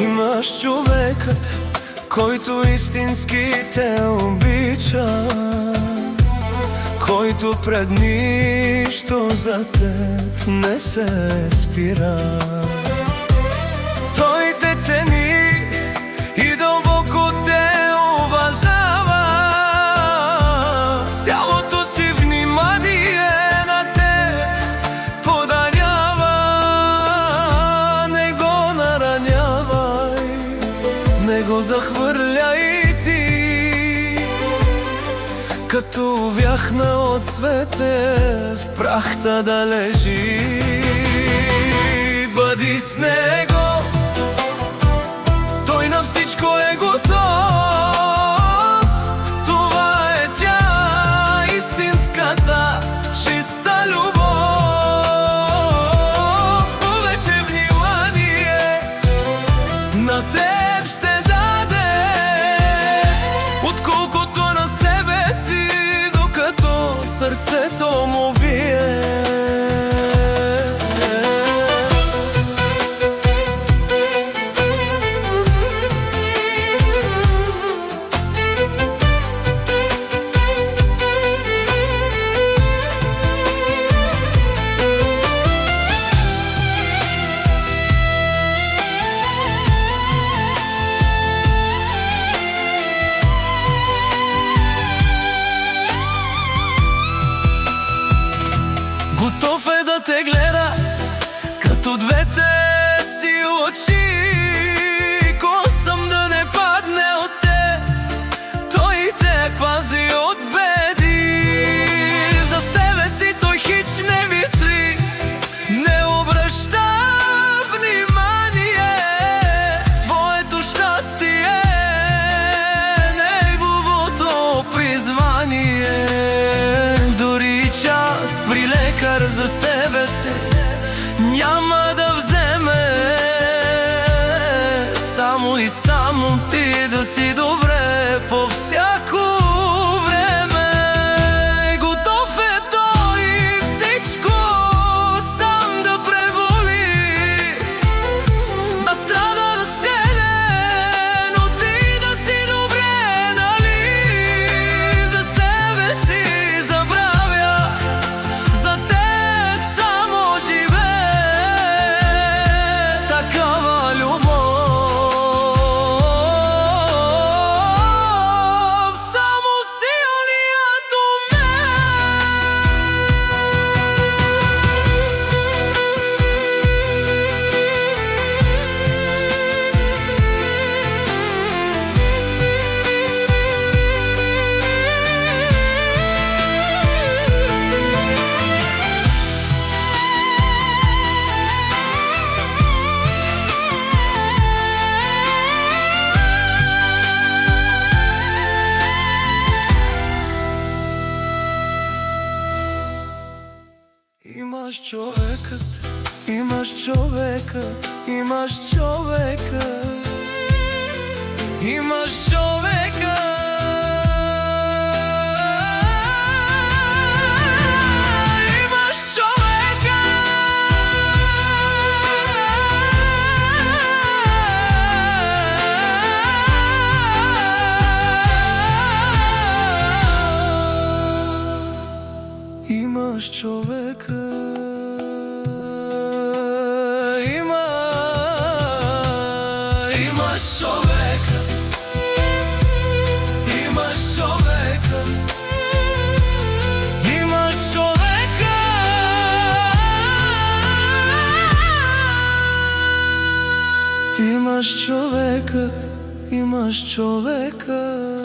Имаш човекът, който истински те обича, който пред нищо за теб не се спира. Той те цени и дълбоко те уважава, цялото си внимание на теб подарява. Не го наранявай, не го захвърляй ти, като вяхна от цвете в прахта да лежи. Бъди с него, той на всичко е готов. Това е тя, истинската, чиста любов. Повече внимание на теб ще даде, отколкото на себе си, докато сърцето му бие. Готов е да те гледа като двете си очи, косъм да не падне от теб. Той те пази от беди, за себе си той хич не мисли, не обръща внимание. Твоето щастие е неговото призвание. Дори час при лекар за себе си няма да вземе, само и само ти да си добре по всяко време. Готов е той всичко сам да преболи, да страда, да стене, но ти да си добре, нали? За себе си забравя, за теб само живее такава любов. Само силният Имаш човекът, имаш човекът, имаш човекът, имаш човекът. Имаш човека, имаш човека, имаш човека, имаш човека. Имаш човекът, имаш човека.